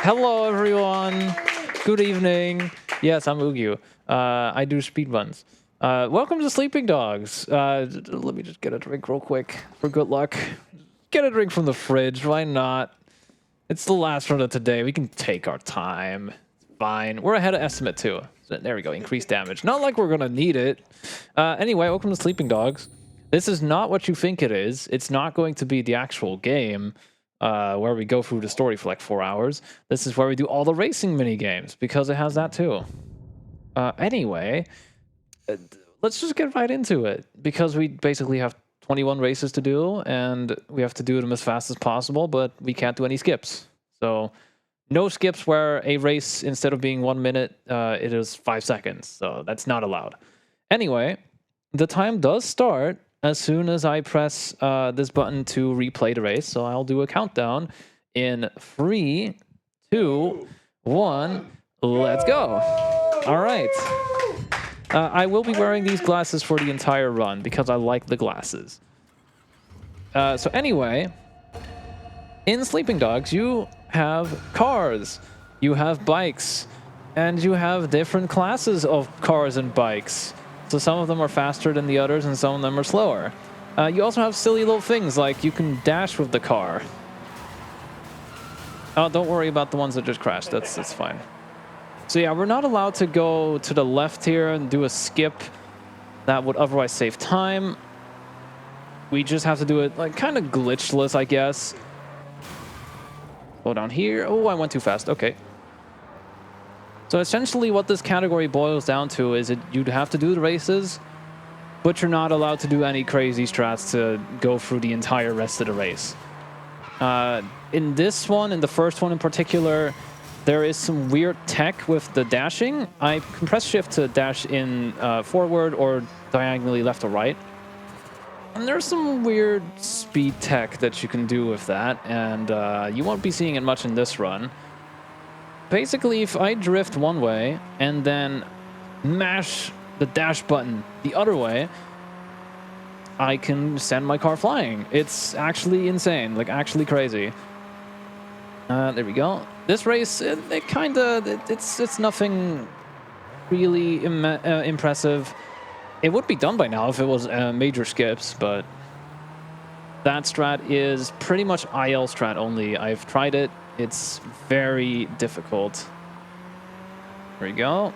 Hello, everyone. Good evening. Yes, I'm ugyuu. I do speedruns. Welcome to Sleeping Dogs. Let me just get a drink real quick for good luck. Get a drink from the fridge. Why not? It's the last run of today. We can take our time. It's fine. We're ahead of estimate, too. So there we go. Increased damage. Not like we're going to need it. Anyway, welcome to Sleeping Dogs. This is not what you think it is. It's not going to be the actual game. Where we go through the story for like 4 hours. This is where we do all the racing mini games because it has that too. Anyway, let's just get right into it because we basically have 21 races to do and we have to do them as fast as possible, but we can't do any skips. So no skips where a race, instead of being 1 minute, it is 5 seconds. So that's not allowed. Anyway, the time does start as soon as I press this button to replay the race. So I'll do a countdown in 3, 2, 1. Let's go. All right. I will be wearing these glasses for the entire run because I like the glasses. So anyway, in Sleeping Dogs, you have cars, you have bikes, and you have different classes of cars and bikes. So some of them are faster than the others, and some of them are slower. You also have silly little things, like you can dash with the car. Oh, don't worry about the ones that just crashed. That's fine. So yeah, we're not allowed to go to the left here and do a skip. That would otherwise save time. We just have to do it like kind of glitchless, I guess. Go down here. Oh, I went too fast. Okay. So essentially what this category boils down to is you'd have to do the races, but you're not allowed to do any crazy strats to go through the entire rest of the race. In this one, in the first one in particular, there is some weird tech with the dashing. I can press shift to dash in forward or diagonally left or right. And there's some weird speed tech that you can do with that, and you won't be seeing it much in this run. Basically, if I drift one way and then mash the dash button the other way, I can send my car flying. It's actually insane, like actually crazy. There we go. This race, it's nothing really impressive. It would be done by now if it was major skips, but that strat is pretty much IL strat only. I've tried it. It's very difficult. There we go.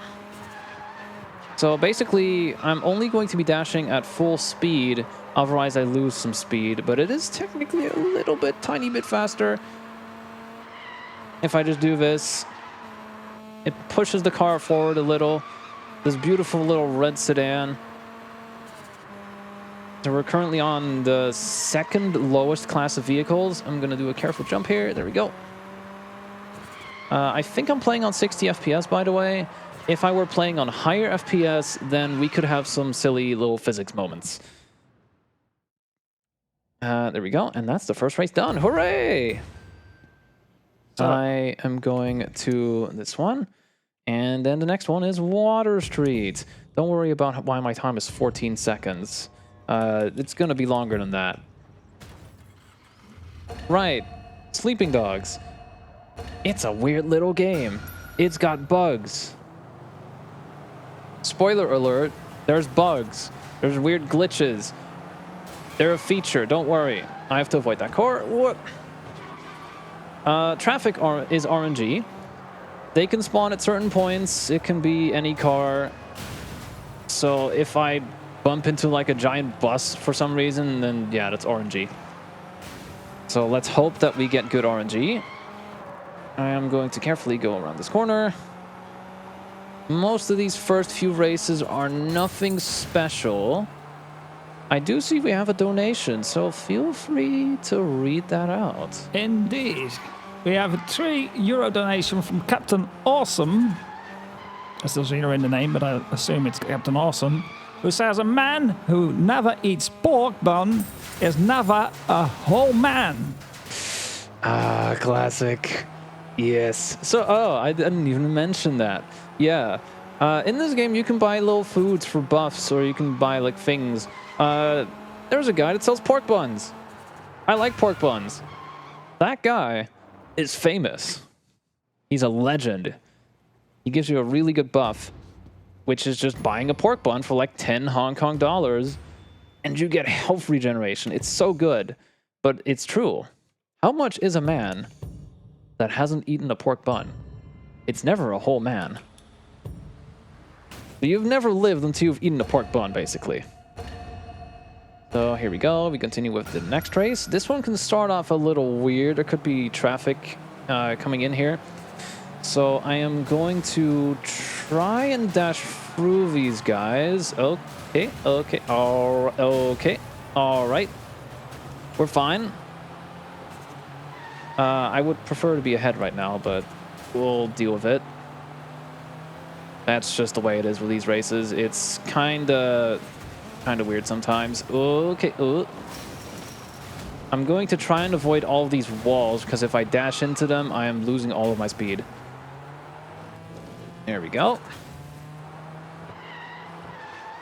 So basically, I'm only going to be dashing at full speed. Otherwise, I lose some speed. But it is technically a little bit, tiny bit faster. If I just do this, it pushes the car forward a little. This beautiful little red sedan. So we're currently on the second lowest class of vehicles. I'm going to do a careful jump here. There we go. I think I'm playing on 60 FPS, by the way. If I were playing on higher FPS, then we could have some silly little physics moments. There we go. And that's the first race done. Hooray! I am going to this one. And then the next one is Water Street. Don't worry about why my time is 14 seconds. It's going to be longer than that. Right. Sleeping Dogs. It's a weird little game. It's got bugs. Spoiler alert, there's bugs. There's weird glitches. They're a feature, don't worry. I have to avoid that car. What? Traffic is RNG. They can spawn at certain points. It can be any car. So if I bump into like a giant bus for some reason, then yeah, that's RNG. So let's hope that we get good RNG. I am going to carefully go around this corner. Most of these first few races are nothing special. I do see we have a donation, so feel free to read that out. Indeed. We have a €3 donation from Captain Awesome. There's still zero in the name, but I assume it's Captain Awesome. Who says, a man who never eats pork bun is never a whole man. Ah, classic. Yes. So, oh, I didn't even mention that. Yeah. In this game, you can buy little foods for buffs, or you can buy, like, things. There's a guy that sells pork buns. I like pork buns. That guy is famous. He's a legend. He gives you a really good buff, which is just buying a pork bun for like 10 Hong Kong dollars, and you get health regeneration. It's so good, but it's true. How much is a man that hasn't eaten a pork bun? It's never a whole man. You've never lived until you've eaten a pork bun, basically. So here we go. We continue with the next race. This one can start off a little weird. There could be traffic coming in here. So I am going to try and dash through these guys. Okay, all right. We're fine. I would prefer to be ahead right now, but we'll deal with it. That's just the way it is with these races. It's kind of weird sometimes. Okay. I'm going to try and avoid all of these walls, because if I dash into them, I am losing all of my speed. There we go.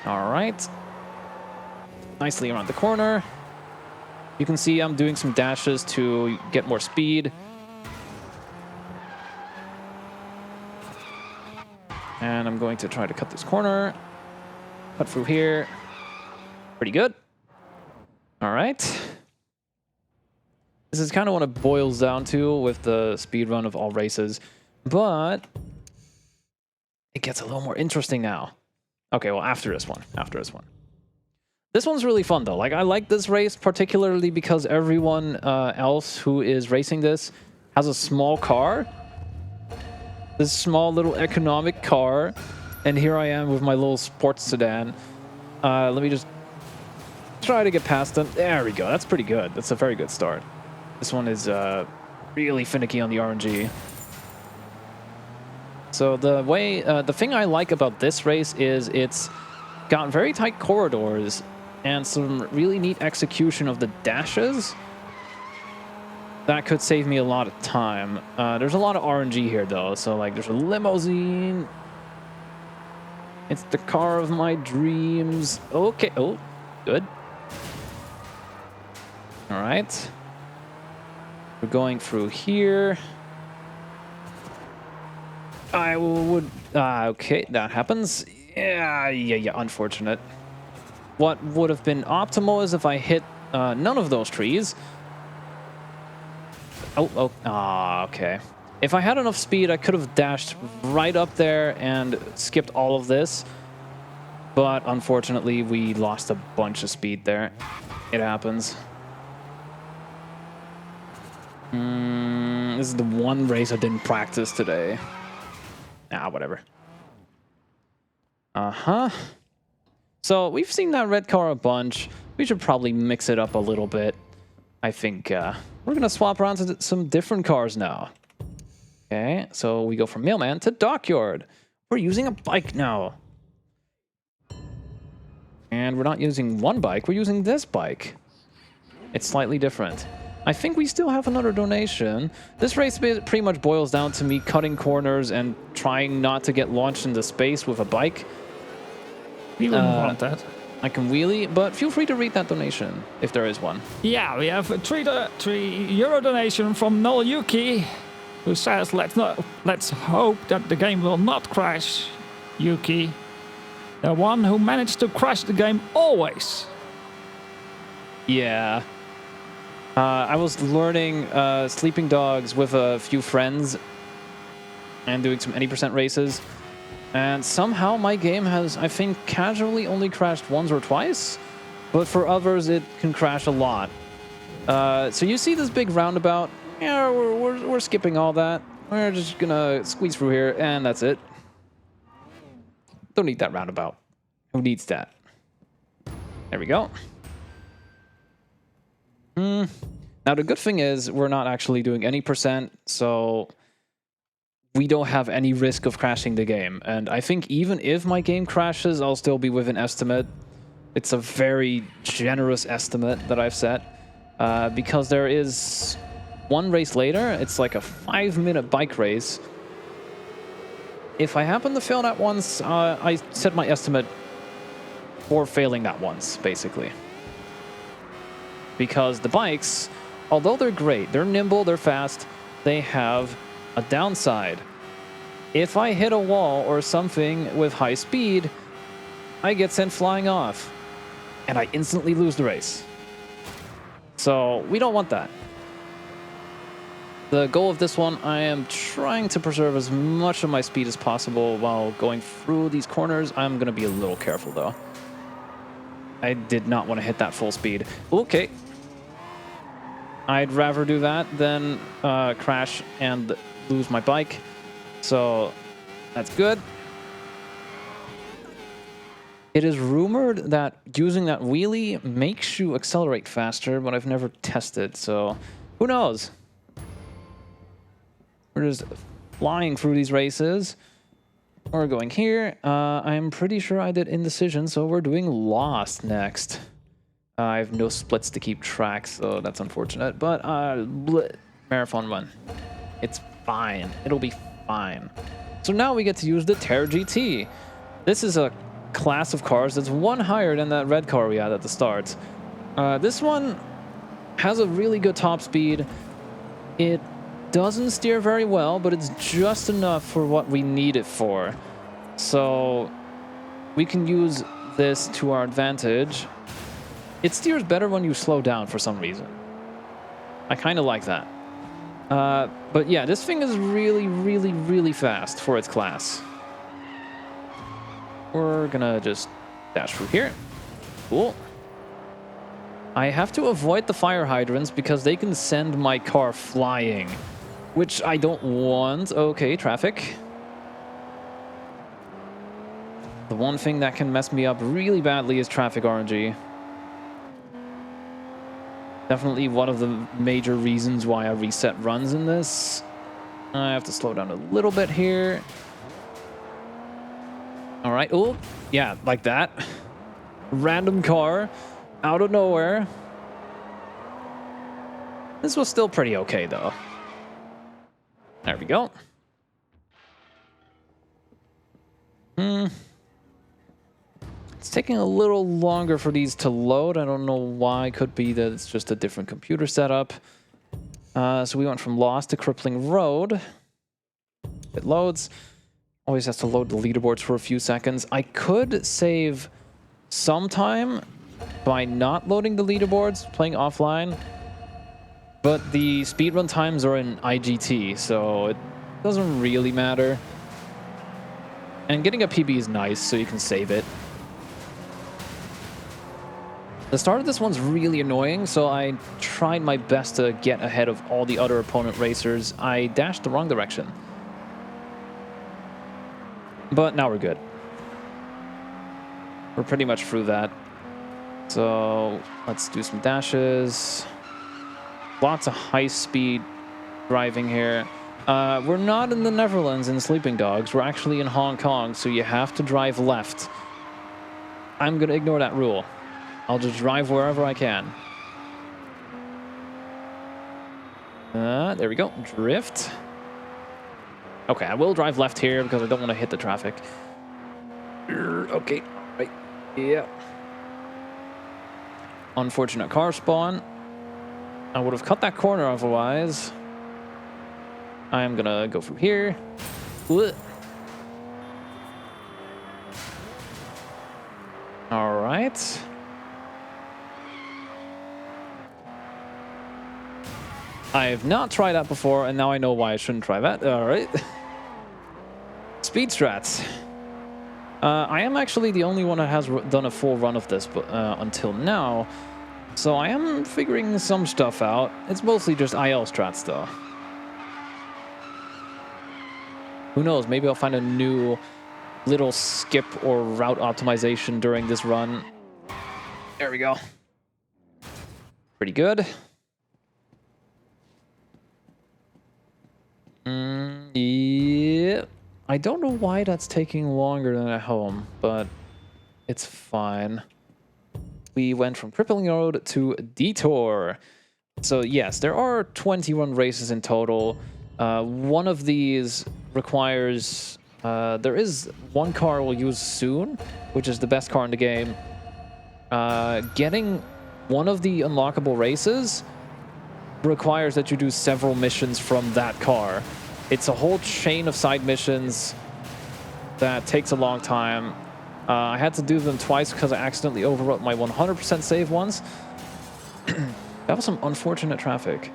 All right. Nicely around the corner. You can see I'm doing some dashes to get more speed. And I'm going to try to cut this corner. Cut through here. Pretty good. All right. This is kind of what it boils down to with the speedrun of all races. But it gets a little more interesting now. Okay, well, after this one. This one's really fun, though. Like, I like this race particularly because everyone else who is racing this has a small car. This small little economic car. And here I am with my little sports sedan. Let me just try to get past them. There we go. That's pretty good. That's a very good start. This one is really finicky on the RNG. So the thing I like about this race is it's got very tight corridors and some really neat execution of the dashes. That could save me a lot of time. There's a lot of RNG here, though. So, like, there's a limousine. It's the car of my dreams. Okay. Oh, good. All right. We're going through here. I would... okay, that happens. Yeah, unfortunate. What would have been optimal is if I hit none of those trees. Okay. If I had enough speed, I could have dashed right up there and skipped all of this. But unfortunately, we lost a bunch of speed there. It happens. This is the one race I didn't practice today. Whatever. So we've seen that red car a bunch. We should probably mix it up a little bit. I think we're going to swap around to some different cars now. Okay, so we go from mailman to dockyard. We're using a bike now. And we're not using one bike, we're using this bike. It's slightly different. I think we still have another donation. This race pretty much boils down to me cutting corners and trying not to get launched into space with a bike. We wouldn't want that. I can wheelie, but feel free to read that donation if there is one. Yeah, we have a €3 donation from Noel Yuki, who says, let's hope that the game will not crash. Yuki, the one who managed to crash the game always. Yeah. I was learning Sleeping Dogs with a few friends and doing some 80% races. And somehow my game has, I think, casually only crashed once or twice. But for others, it can crash a lot. So you see this big roundabout. Yeah, we're skipping all that. We're just going to squeeze through here, and that's it. Don't need that roundabout. Who needs that? There we go. Now, the good thing is we're not actually doing any percent, so we don't have any risk of crashing the game. And I think even if my game crashes, I'll still be within estimate. It's a very generous estimate that I've set, because there is one race later. It's like a 5-minute bike race. If I happen to fail that once, I set my estimate for failing that once, basically. Because the bikes, although they're great, they're nimble, they're fast, they have A downside. If I hit a wall or something with high speed, I get sent flying off. And I instantly lose the race. So we don't want that. The goal of this one, I am trying to preserve as much of my speed as possible while going through these corners. I'm going to be a little careful though. I did not want to hit that full speed. Okay. I'd rather do that than crash and lose my bike. So that's good. It is rumored that using that wheelie makes you accelerate faster, but I've never tested, so who knows? We're just flying through these races. We're going here. I'm pretty sure I did Indecision, so we're doing Lost next. I have no splits to keep track, so that's unfortunate, but Marathon run. It's fine. It'll be fine. So now we get to use the Terra GT. This is a class of cars that's one higher than that red car we had at the start. This one has a really good top speed. It doesn't steer very well, but it's just enough for what we need it for. So we can use this to our advantage. It steers better when you slow down for some reason. I kind of like that. But yeah, this thing is really, really, really fast for its class. We're gonna just dash through here. Cool. I have to avoid the fire hydrants because they can send my car flying, which I don't want. Okay, traffic. The one thing that can mess me up really badly is traffic RNG. Definitely one of the major reasons why I reset runs in this. I have to slow down a little bit here. All right. Oh, yeah, like that. Random car out of nowhere. This was still pretty okay, though. There we go. It's taking a little longer for these to load. I don't know why. Could be that it's just a different computer setup. So we went from Lost to Crippling Road. It loads. Always has to load the leaderboards for a few seconds. I could save some time by not loading the leaderboards, playing offline. But the speedrun times are in IGT, so it doesn't really matter. And getting a PB is nice, so you can save it. The start of this one's really annoying, so I tried my best to get ahead of all the other opponent racers. I dashed the wrong direction. But now we're good. We're pretty much through that. So let's do some dashes. Lots of high-speed driving here. We're not in the Netherlands in Sleeping Dogs. We're actually in Hong Kong, so you have to drive left. I'm going to ignore that rule. I'll just drive wherever I can. There we go. Drift. Okay, I will drive left here because I don't want to hit the traffic. Okay, right. Yeah. Unfortunate car spawn. I would have cut that corner otherwise. I'm gonna go through here. All right. I have not tried that before, and now I know why I shouldn't try that. All right. Speed strats. I am actually the only one that has done a full run of this until now, so I am figuring some stuff out. It's mostly just IL strats, though. Who knows? Maybe I'll find a new little skip or route optimization during this run. There we go. Pretty good. Yeah. I don't know why that's taking longer than at home, but it's fine. We went from Crippling Road to Detour. So yes, there are 21 races in total. One of these requires... there is one car we'll use soon, which is the best car in the game. Getting one of the unlockable races requires that you do several missions from that car. It's a whole chain of side missions that takes a long time. I had to do them twice because I accidentally overwrote my 100% save once. That was some unfortunate traffic.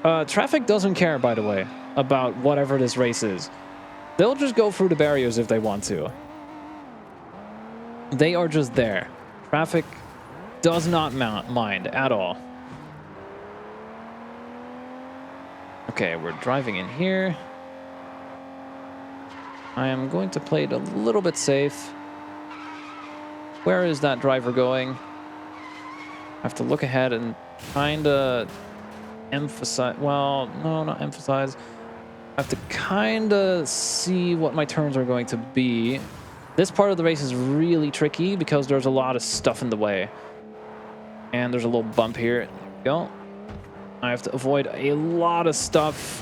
Traffic doesn't care, by the way, about whatever this race is. They'll just go through the barriers if they want to. They are just there. Traffic does not mind at all. Okay, we're driving in here. I am going to play it a little bit safe. Where is that driver going? I have to look ahead and kind of emphasize. Well, no, not emphasize. I have to kind of see what my turns are going to be. This part of the race is really tricky because there's a lot of stuff in the way. And there's a little bump here. There we go. I have to avoid a lot of stuff.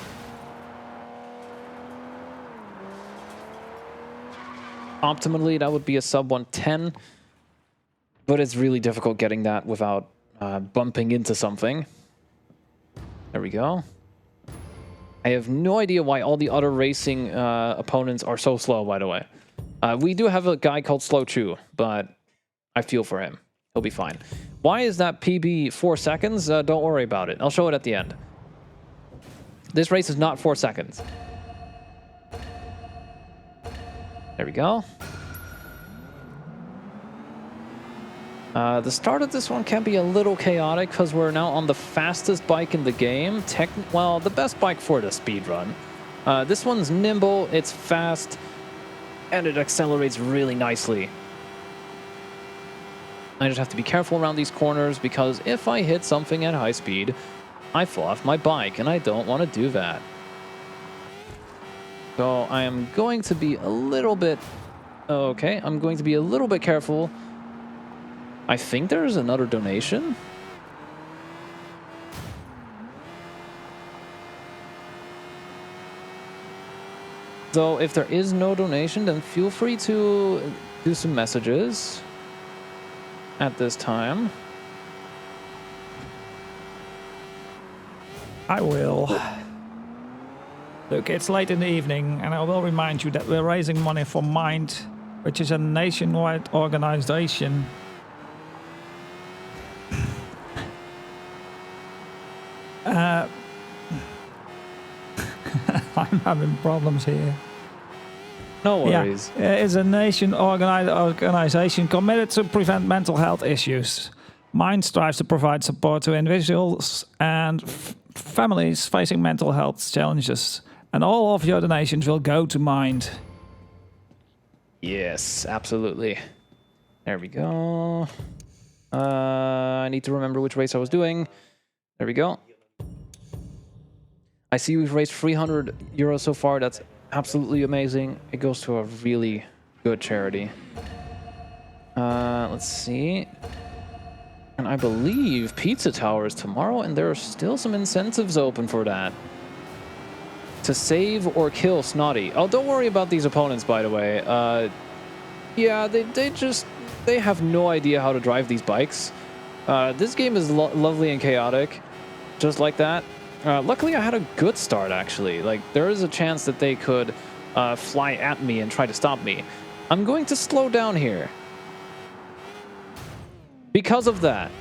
Optimally, that would be a sub 110. But it's really difficult getting that without bumping into something. There we go. I have no idea why all the other racing opponents are so slow, by the way. We do have a guy called Slow Chew, but I feel for him. He'll be fine. Why is that PB 4 seconds? Don't worry about it. I'll show it at the end. This race is not 4 seconds. There we go. The start of this one can be a little chaotic because we're now on the fastest bike in the game. Well, the best bike for the speedrun. This one's nimble, it's fast, and it accelerates really nicely. I just have to be careful around these corners because if I hit something at high speed, I fall off my bike, and I don't want to do that. So I am going to be a little bit... Okay, I'm going to be a little bit careful. I think there's another donation. So if there is no donation, then feel free to do some messages at this time. I will. Look, it's late in the evening, and I will remind you that we're raising money for Mind, which is a nationwide organization. I'm having problems here. No worries. Yeah, it's a nation organization committed to prevent mental health issues. Mind strives to provide support to individuals and families facing mental health challenges. And all of your donations will go to Mind. Yes, absolutely. There we go. I need to remember which race I was doing. There we go. I see we've raised 300 euros so far. That's absolutely amazing. It goes to a really good charity. Let's see. And I believe Pizza Tower is tomorrow, and there are still some incentives open for that. To save or kill Snotty. Oh, don't worry about these opponents, by the way. Yeah, they have no idea how to drive these bikes. This game is lovely and chaotic, just like that. Luckily, I had a good start, actually. Like, there is a chance that they could fly at me and try to stop me. I'm going to slow down here. Because of that.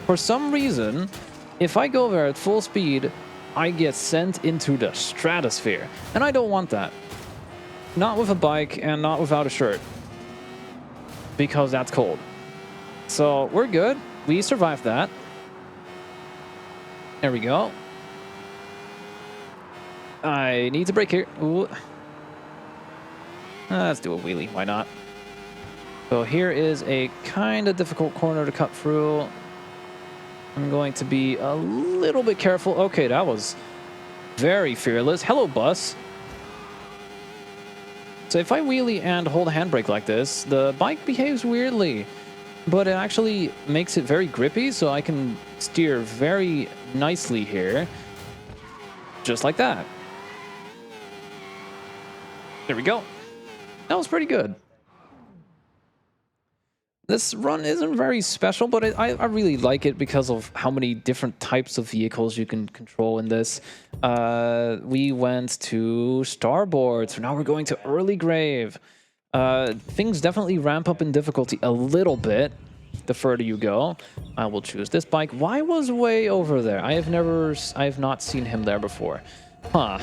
For some reason, if I go there at full speed, I get sent into the stratosphere. And I don't want that. Not with a bike and not without a shirt. Because that's cold. So, we're good. We survived that. There we go. I need to brake here. Ooh. Let's do a wheelie. Why not? So here is a kind of difficult corner to cut through. I'm going to be a little bit careful. Okay, that was very fearless. Hello, bus. So if I wheelie and hold a handbrake like this, the bike behaves weirdly. But it actually makes it very grippy, so I can steer very nicely here. Just like that. There we go. That was pretty good. This run isn't very special, but I really like it because of how many different types of vehicles you can control in this. We went to Starboard, so now we're going to Early Grave. Things definitely ramp up in difficulty a little bit the further you go. I will choose this bike. Why was way over there? I have not seen him there before. Huh.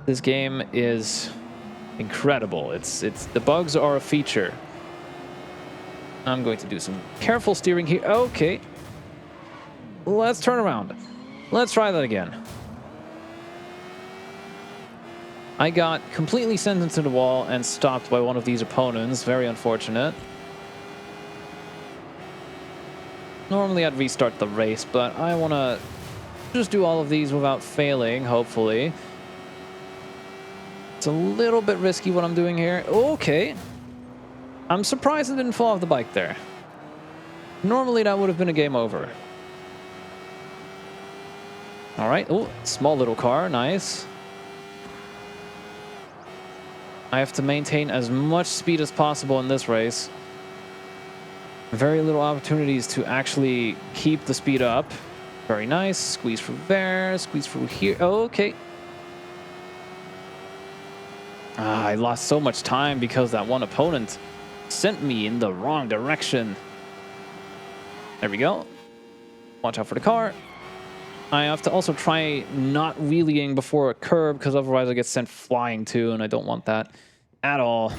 This game is incredible. It's the bugs are a feature. I'm going to do some careful steering here. Okay. Let's turn around. Let's try that again. I got completely sent into the wall and stopped by one of these opponents. Very unfortunate. Normally I'd restart the race, but I want to just do all of these without failing, hopefully. It's a little bit risky what I'm doing here. Okay. I'm surprised I didn't fall off the bike there. Normally that would have been a game over. All right. Oh, small little car. Nice. I have to maintain as much speed as possible in this race. Very little opportunities to actually keep the speed up. Very nice. Squeeze through there. Squeeze through here. Okay. I lost so much time because that one opponent sent me in the wrong direction. There we go. Watch out for the car. I have to also try not wheeling before a curb because otherwise I get sent flying too, and I don't want that at all.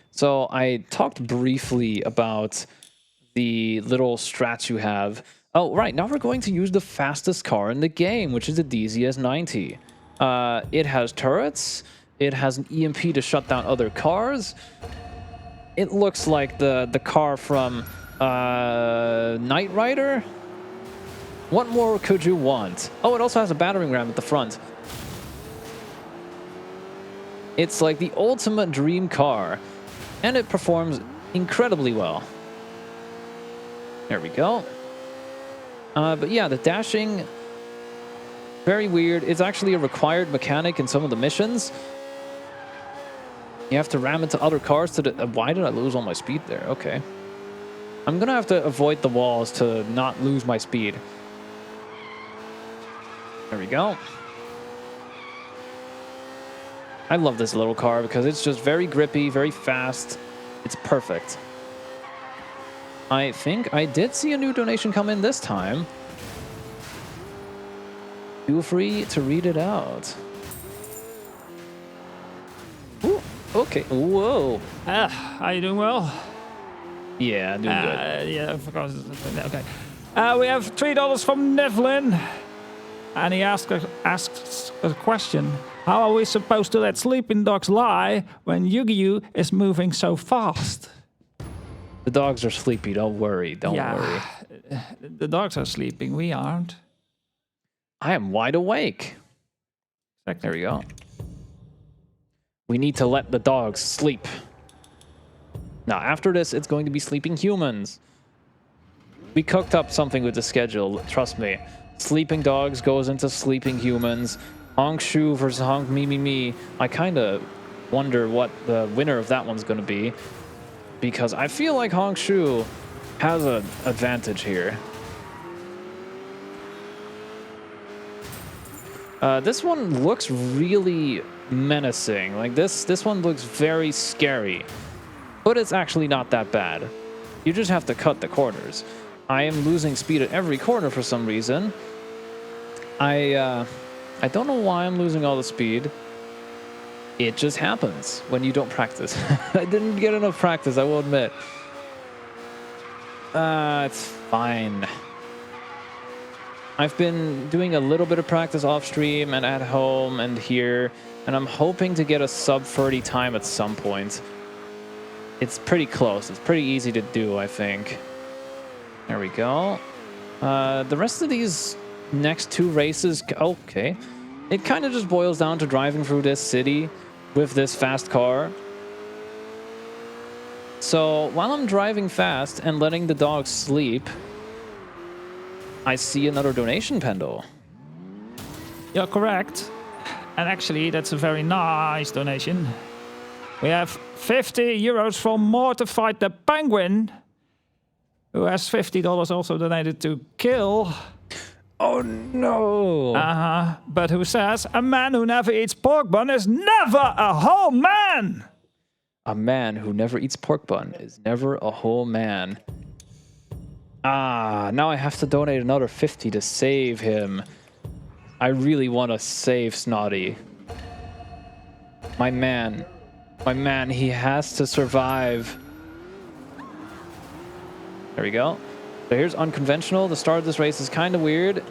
So I talked briefly about the little strats you have. Oh, right. Now we're going to use the fastest car in the game, which is the DZS-90. It has turrets. It has an EMP to shut down other cars. It looks like the car from Knight Rider. What more could you want? Oh, it also has a battering ram at the front. It's like the ultimate dream car, and it performs incredibly well. There we go. But yeah, the dashing, very weird. It's actually a required mechanic in some of the missions. You have to ram into other cars to the... why did I lose all my speed there? Okay. I'm gonna have to avoid the walls to not lose my speed. There we go. I love this little car because it's just very grippy, very fast. It's perfect. I think I did see a new donation come in this time. Feel free to read it out. Ooh, okay. Whoa. Are you doing well? Yeah, doing good. Yeah, I forgot. Okay. We have $3 from Nevlin. And he asks a question. How are we supposed to let sleeping dogs lie when Yu-Gi-Oh is moving so fast? The dogs are sleepy. Don't worry. Don't worry. The dogs are sleeping. We aren't. I am wide awake. Exactly. There we go. We need to let the dogs sleep. Now, after this, it's going to be sleeping humans. We cooked up something with the schedule. Trust me. Sleeping dogs goes into sleeping humans. Honk Shu versus Honk Me Me Me. I kind of wonder what the winner of that one's going to be, because I feel like Honk Shu has an advantage here. This one looks really menacing. Like this one looks very scary, but it's actually not that bad. You just have to cut the corners. I am losing speed at every corner for some reason. I don't know why I'm losing all the speed. It just happens when you don't practice. I didn't get enough practice, I will admit. It's fine. I've been doing a little bit of practice off stream and at home and here, and I'm hoping to get a sub 30 time at some point. It's pretty close. It's pretty easy to do, I think. There we go. The rest of these next two races, okay. It kind of just boils down to driving through this city with this fast car. So while I'm driving fast and letting the dogs sleep, I see another donation, Pendle. You're correct. And actually, that's a very nice donation. We have 50 euros from Mortified the Penguin, who has $50 also donated to Kill. Oh no! But who says, a man who never eats pork bun is never a whole man! A man who never eats pork bun is never a whole man. Ah, now I have to donate another 50 to save him. I really want to save Snotty. My man, he has to survive. There we go. So here's unconventional. The start of this race is kind of weird.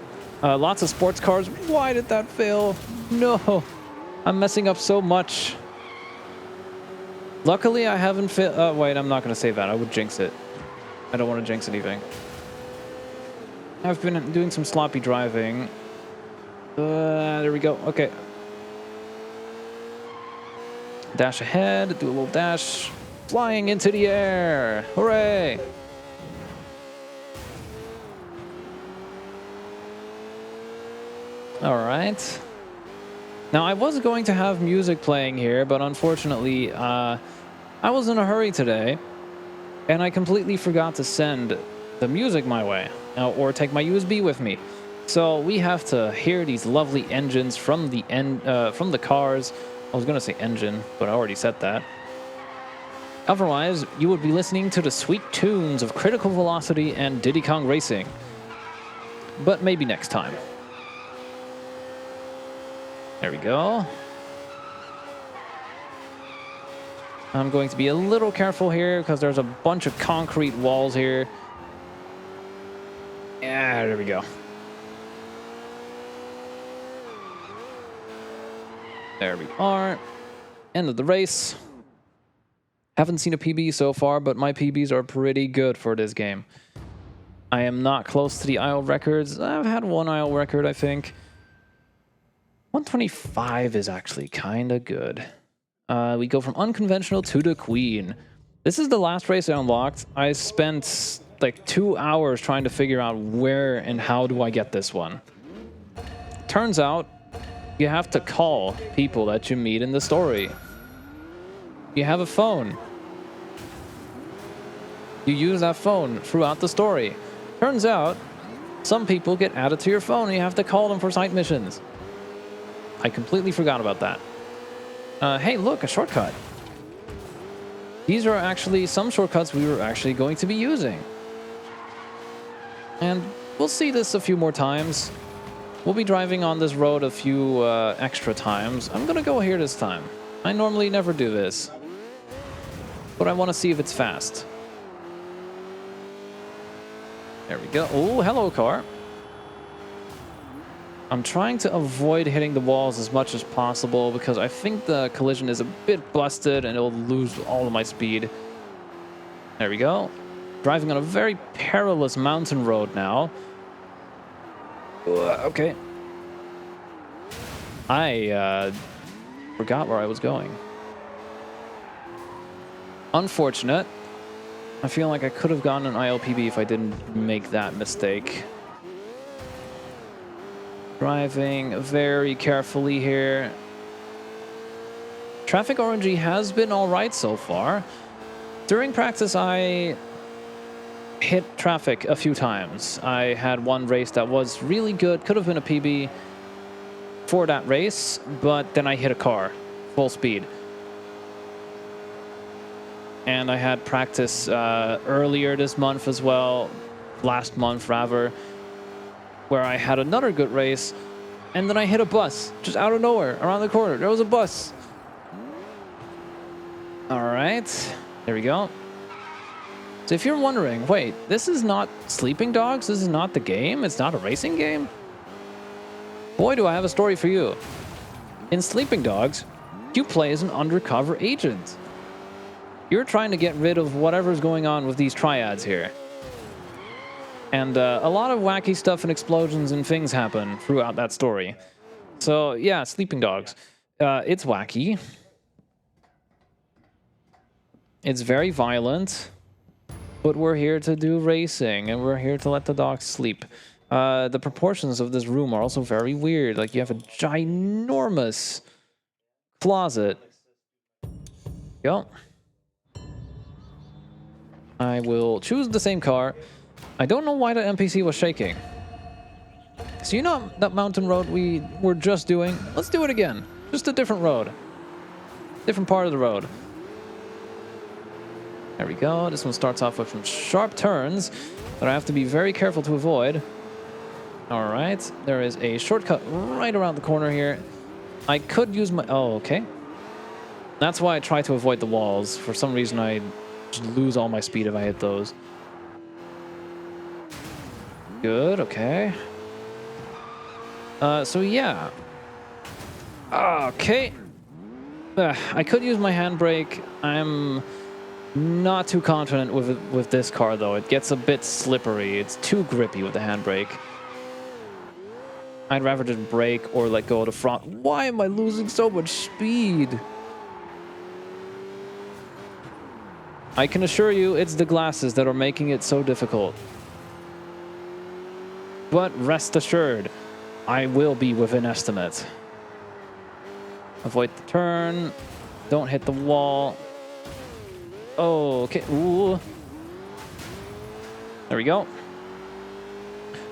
Lots of sports cars. Why did that fail? No, I'm messing up so much. Luckily, I haven't failed. Wait, I'm not going to save that. I would jinx it. I don't want to jinx anything. I've been doing some sloppy driving. There we go. Okay. Dash ahead. Do a little dash. Flying into the air. Hooray! All right. Now, I was going to have music playing here, but unfortunately, I was in a hurry today, and I completely forgot to send the music my way, or take my USB with me. So we have to hear these lovely engines from the cars. I was going to say engine, but I already said that. Otherwise, you would be listening to the sweet tunes of Critical Velocity and Diddy Kong Racing. But maybe next time. There we go. I'm going to be a little careful here because there's a bunch of concrete walls here. Yeah, there we go. There we are. End of the race. Haven't seen a PB so far, but my PBs are pretty good for this game. I am not close to the aisle records. I've had one aisle record, I think. 125 is actually kind of good. We go from unconventional to the Queen. This is the last race I unlocked. I spent like 2 hours trying to figure out where and how do I get this one. Turns out you have to call people that you meet in the story. You have a phone. You use that phone throughout the story. Turns out some people get added to your phone and you have to call them for side missions. I completely forgot about that. Hey, look, a shortcut. These are actually some shortcuts we were actually going to be using. And we'll see this a few more times. We'll be driving on this road a few extra times. I'm gonna go here this time. I normally never do this. But I want to see if it's fast. There we go. Oh, hello, car. I'm trying to avoid hitting the walls as much as possible because I think the collision is a bit busted and it'll lose all of my speed. There we go. Driving on a very perilous mountain road now. Okay. I forgot where I was going. Unfortunate. I feel like I could have gotten an ILPB if I didn't make that mistake. Driving very carefully here. Traffic RNG has been alright so far. During practice, I hit traffic a few times. I had one race that was really good, could have been a PB for that race, but then I hit a car, full speed. And I had practice earlier this month as well, last month rather, where I had another good race, and then I hit a bus, just out of nowhere, around the corner. There was a bus. All right, there we go. So if you're wondering, wait, this is not Sleeping Dogs? This is not the game? It's not a racing game? Boy, do I have a story for you. In Sleeping Dogs, you play as an undercover agent. You're trying to get rid of whatever's going on with these triads here. And a lot of wacky stuff and explosions and things happen throughout that story. So yeah, Sleeping Dogs. It's wacky. It's very violent. But we're here to do racing, and we're here to let the dogs sleep. The proportions of this room are also very weird. Like, you have a ginormous closet Go. I will choose the same car. I don't know why the NPC was shaking. So you know that mountain road we were just doing? Let's do it again. Just a different road. Different part of the road. There we go. This one starts off with some sharp turns that I have to be very careful to avoid. All right. There is a shortcut right around the corner here. I could use my... Oh, okay. That's why I try to avoid the walls. For some reason, I just lose all my speed if I hit those. Good, okay. So yeah. Okay. I could use my handbrake. I'm not too confident with this car, though. It gets a bit slippery. It's too grippy with the handbrake. I'd rather just brake or let go of the front. Why am I losing so much speed? I can assure you it's the glasses that are making it so difficult. But rest assured, I will be within estimate. Avoid the turn. Don't hit the wall. Oh, okay. Ooh. There we go.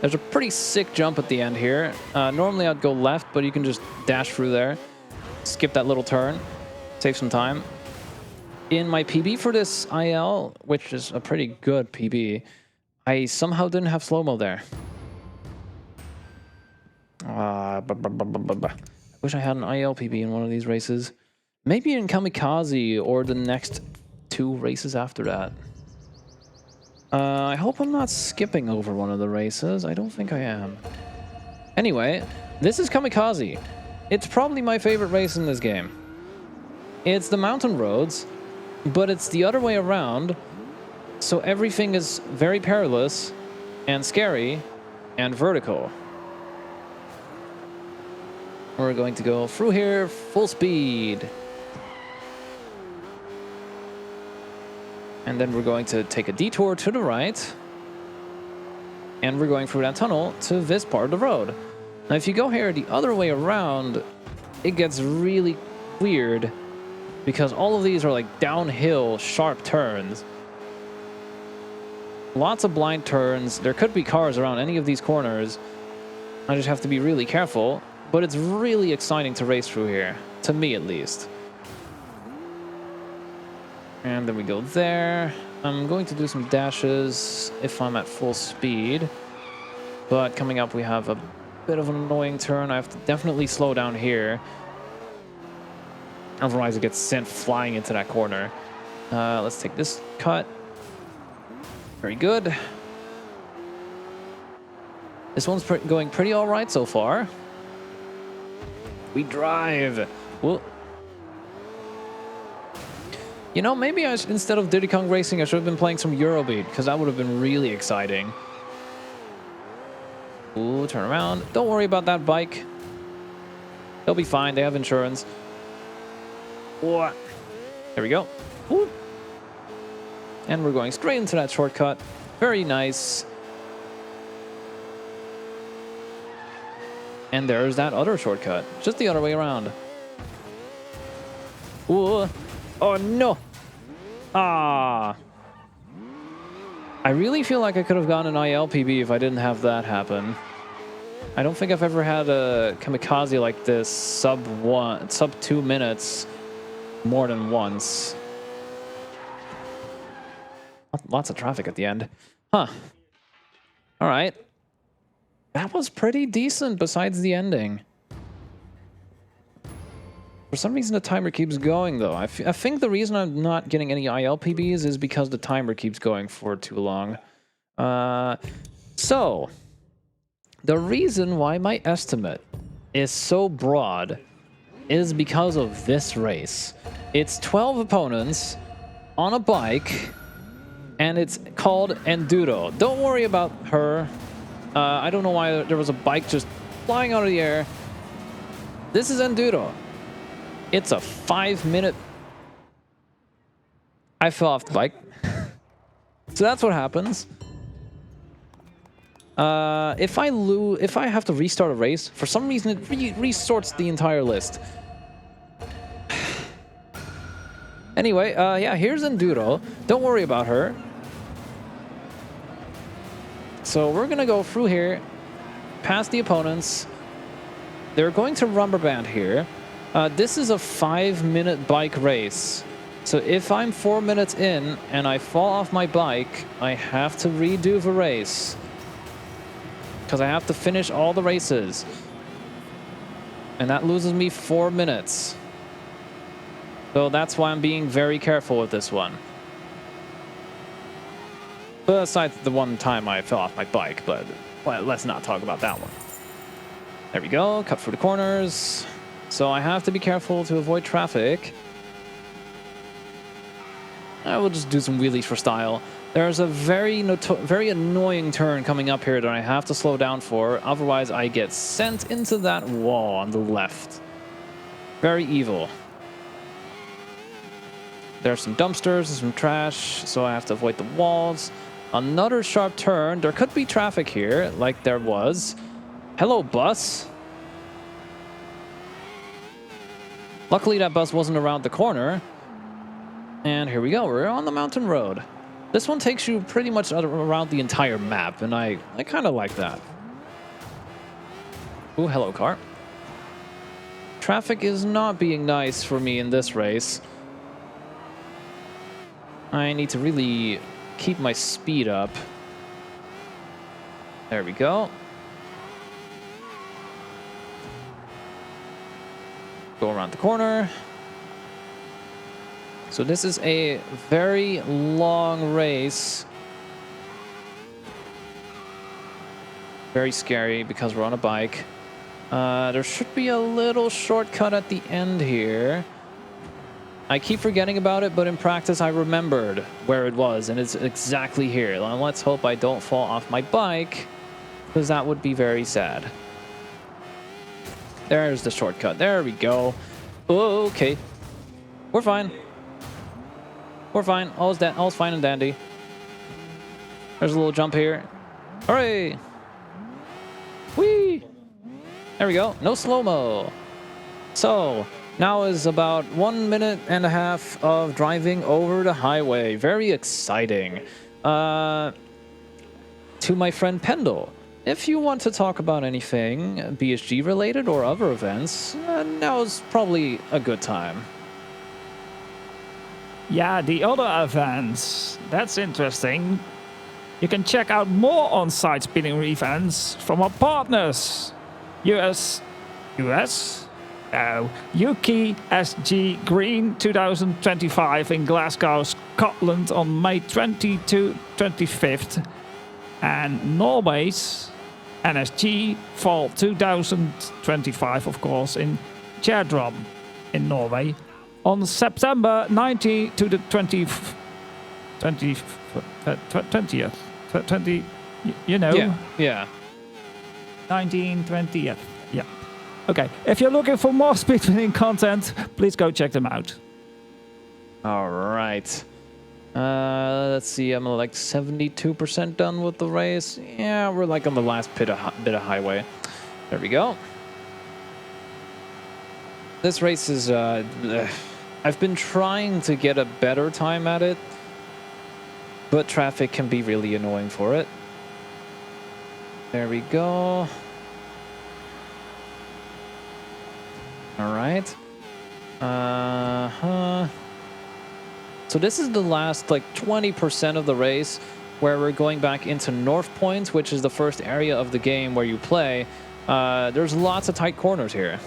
There's a pretty sick jump at the end here. Normally I'd go left, but you can just dash through there. Skip that little turn. Save some time. In my PB for this IL, which is a pretty good PB, I somehow didn't have slow-mo there. I wish I had an IL PB in one of these races. Maybe in Kamikaze or the next 2 races after that. I hope I'm not skipping over one of the races. I don't think I am. Anyway, this is Kamikaze. It's probably my favorite race in this game. It's the mountain roads, but it's the other way around. So everything is very perilous and scary and vertical. We're going to go through here full speed. And then we're going to take a detour to the right. And we're going through that tunnel to this part of the road. Now, if you go here the other way around, it gets really weird because all of these are like downhill, sharp turns. Lots of blind turns. There could be cars around any of these corners. I just have to be really careful. But it's really exciting to race through here, to me at least. And then we go there. I'm going to do some dashes if I'm at full speed. But coming up, we have a bit of an annoying turn. I have to definitely slow down here. Otherwise, it gets sent flying into that corner. Let's take this cut. Very good. This one's going pretty all right so far. We drive. Well, you know, maybe instead of Diddy Kong Racing, I should have been playing some Eurobeat, because that would have been really exciting. Ooh, turn around. Don't worry about that bike. They'll be fine. They have insurance. Ooh. There we go. Ooh. And we're going straight into that shortcut. Very nice. And there's that other shortcut. Just the other way around. Ooh. Oh, no. Ah. I really feel like I could have gotten an IL PB if I didn't have that happen. I don't think I've ever had a Kamikaze like this sub 2 minutes more than once. Lots of traffic at the end. Huh. All right. That was pretty decent besides the ending. For some reason, the timer keeps going, though. I think the reason I'm not getting any IL PBs is because the timer keeps going for too long. So, the reason why my estimate is so broad is because of this race. It's 12 opponents on a bike, and it's called Enduro. Don't worry about her. I don't know why there was a bike just flying out of the air. This is Enduro. It's a 5-minute... I fell off the bike. So that's what happens. If I have to restart a race, for some reason it resorts the entire list. Anyway, yeah, here's Enduro. Don't worry about her. So we're gonna go through here, past the opponents. They're going to rubber band here. This is a 5-minute bike race. So if I'm 4 minutes in and I fall off my bike, I have to redo the race. Because I have to finish all the races. And that loses me 4 minutes. So that's why I'm being very careful with this one. But aside the one time I fell off my bike, but well, let's not talk about that one. There we go, cut through the corners. So I have to be careful to avoid traffic. I will just do some wheelies for style. There's a very annoying turn coming up here that I have to slow down for. Otherwise, I get sent into that wall on the left. Very evil. There's some dumpsters and some trash, so I have to avoid the walls. Another sharp turn. There could be traffic here, like there was. Hello, bus. Luckily, that bus wasn't around the corner. And here we go. We're on the mountain road. This one takes you pretty much around the entire map, and I kind of like that. Ooh, hello, car. Traffic is not being nice for me in this race. I need to really keep my speed up. There we go. Go around the corner. So this is a very long race. Very scary because we're on a bike. There should be a little shortcut at the end here. I keep forgetting about it, but in practice I remembered where it was, and it's exactly here. And let's hope I don't fall off my bike, because that would be very sad. There's the shortcut. There we go. Oh, okay. We're fine. We're fine. All's fine and dandy. There's a little jump here. Hooray! Whee! There we go. No slow-mo. So, now is about 1.5 minutes of driving over the highway. Very exciting. To my friend Pendel. If you want to talk about anything BSG related or other events, now's probably a good time. Yeah, the other events. That's interesting. You can check out more on-site speeding events from our partners. UKSG Green 2025 in Glasgow, Scotland on May 20 to 25th. And Norway's NSG Fall 2025, of course, in Gjerdrum in Norway on September 19 to the 20th, you know? Yeah. 19, 20th, yeah. Okay, if you're looking for more speedrunning content, please go check them out. All right. Let's see, I'm like 72% done with the race. Yeah, we're like on the last bit of highway. There we go. This race is, I've been trying to get a better time at it, but traffic can be really annoying for it. There we go. All right. So this is the last like 20% of the race where we're going back into North Point, which is the first area of the game where you play. There's lots of tight corners here.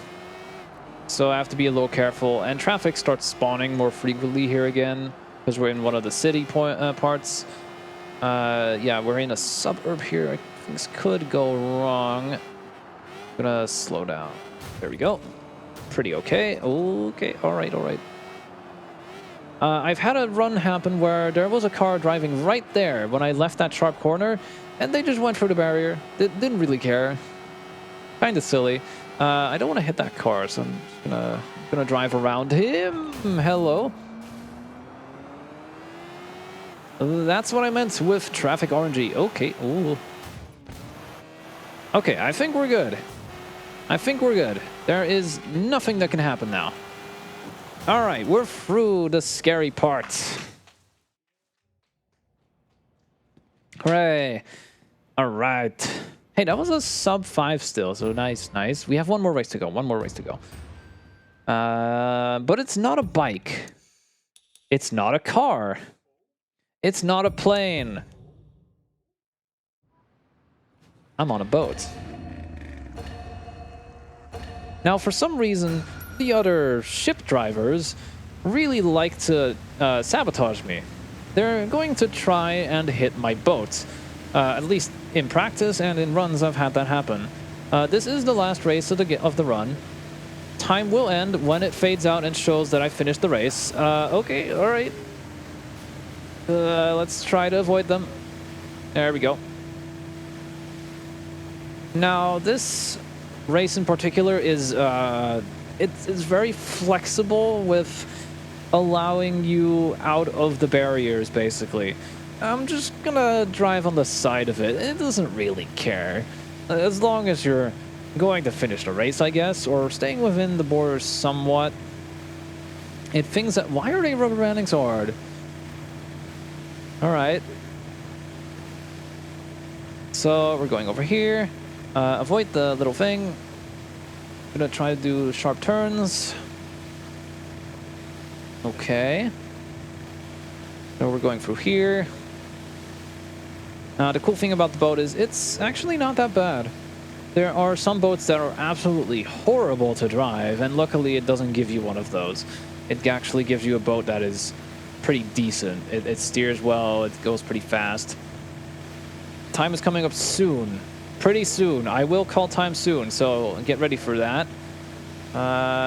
So I have to be a little careful, and traffic starts spawning more frequently here again because we're in one of the city parts. Yeah, we're in a suburb here. Things could go wrong. I'm gonna slow down. There we go. Pretty okay. Okay, all right, all right. I've had a run happen where there was a car driving right there when I left that sharp corner, and they just went through the barrier. They didn't really care. Kind of silly. I don't want to hit that car, so I'm just gonna drive around him. Hello. That's what I meant with traffic orangey. Okay. Ooh. Okay, I think we're good. I think we're good. There is nothing that can happen now. All right, we're through the scary parts. Hooray. All right. Hey, that was a sub 5 still, so nice, nice. We have one more race to go, but it's not a bike. It's not a car. It's not a plane. I'm on a boat. Now, for some reason, the other ship drivers really like to sabotage me. They're going to try and hit my boat. At least in practice and in runs, I've had that happen. This is the last race of the run. Time will end when it fades out and shows that I finished the race. Okay, all right. Let's try to avoid them. There we go. Now, this race in particular is it's very flexible with allowing you out of the barriers, basically. I'm just gonna drive on the side of it. It doesn't really care. As long as you're going to finish the race, I guess, or staying within the borders somewhat. It things that... Why are they rubber banding so hard? Alright. So, we're going over here. Avoid the little thing. Gonna try to do sharp turns. Okay. So we're going through here. The cool thing about the boat is it's actually not that bad. There are some boats that are absolutely horrible to drive, and luckily it doesn't give you one of those. It actually gives you a boat that is pretty decent. It steers well, it goes pretty fast. Time is coming up soon. Pretty soon. I will call time soon, so get ready for that.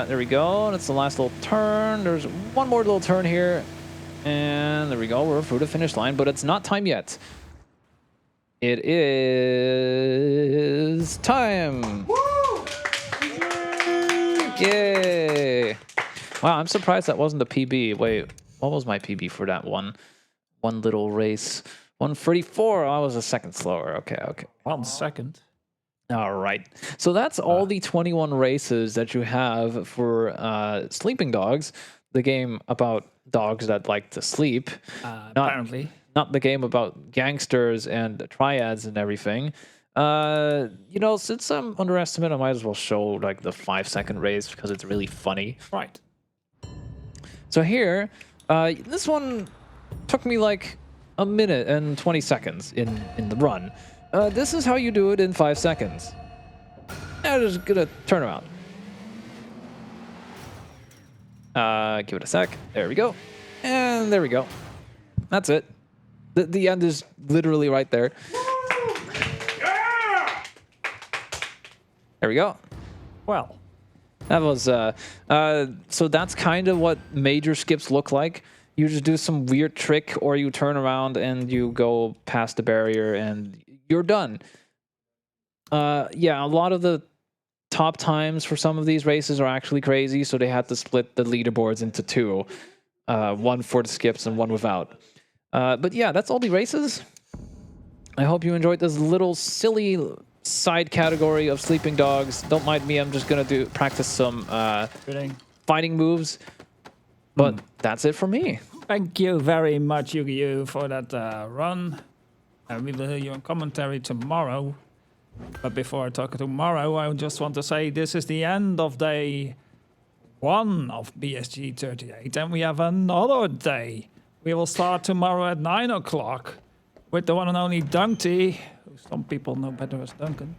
There we go. That's the last little turn. There's one more little turn here. And there we go. We're through the finish line, but it's not time yet. It is time. Woo! Yay! Wow, I'm surprised that wasn't the PB. Wait, what was my PB for that one little race? 1:34. I was a second slower. Okay, okay. 1 second. All right. So that's all the 21 races that you have for Sleeping Dogs, the game about dogs that like to sleep. Apparently. Not the game about gangsters and triads and everything. You know, since I'm underestimated, I might as well show like the 5-second race because it's really funny. Right. So here, this one took me like a minute and 20 seconds in the run. This is how you do it in 5 seconds. I'm just gonna turn around. Give it a sec. There we go. And there we go. That's it. The end is literally right there. There we go. Well, that was so that's kind of what major skips look like. You just do some weird trick, or you turn around and you go past the barrier and you're done. Yeah, a lot of the top times for some of these races are actually crazy, so they had to split the leaderboards into two. One for the skips and one without. But yeah, that's all the races. I hope you enjoyed this little silly side category of Sleeping Dogs. Don't mind me, I'm just gonna practice some fighting moves. But that's it for me. Thank you very much, Ugyuu, for that run. We will hear your commentary tomorrow. But before I talk tomorrow, I just want to say this is the end of day 1 of BSG 38, and we have another day. We will start tomorrow at 9 o'clock with the one and only Dunkty, who some people know better as Duncan,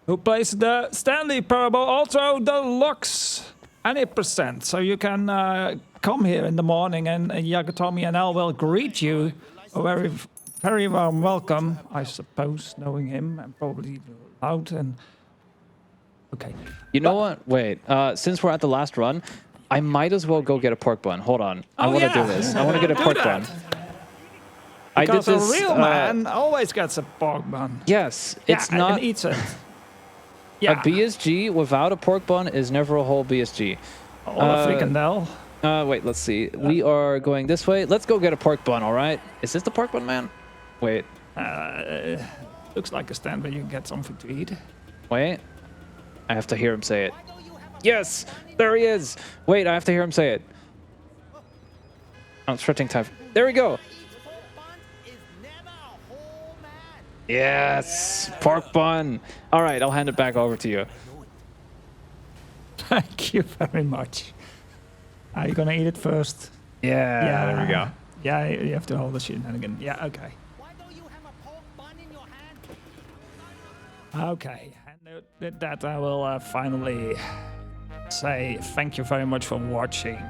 who plays the Stanley Parable Ultra Deluxe. Any percent, so you can come here in the morning and Yagatomi and Al will greet you. A very, very warm welcome, I suppose, knowing him, and probably loud and... Okay. You know what? Wait, since we're at the last run, I might as well go get a pork bun. Hold on. I want to do this. I want to get a pork bun. Because a real man always gets a pork bun. Yes, it's not... and eats it. Yeah. A BSG without a pork bun is never a whole BSG. Or a frikandel. Wait, let's see. We are going this way. Let's go get a pork bun, all right? Is this the pork bun, man? Wait. Looks like a stand where you can get something to eat. Wait. I have to hear him say it. Yes! There he is! Wait, I have to hear him say it. I'm stretching time. There we go. Yes, pork bun. All right, I'll hand it back over to you. Thank you very much. Are you gonna eat it first? Yeah, there we go. Yeah, you have to hold the shenanigan. Yeah, okay. Why don't you have a pork bun in your hand? Okay, and with that I will finally say thank you very much for watching.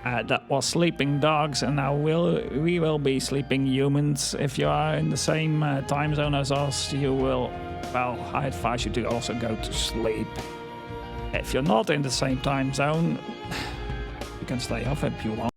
That was Sleeping Dogs, and now we will be Sleeping Humans. If you are in the same time zone as us, you will, well, I advise you to also go to sleep. If you're not in the same time zone, you can stay off if you want.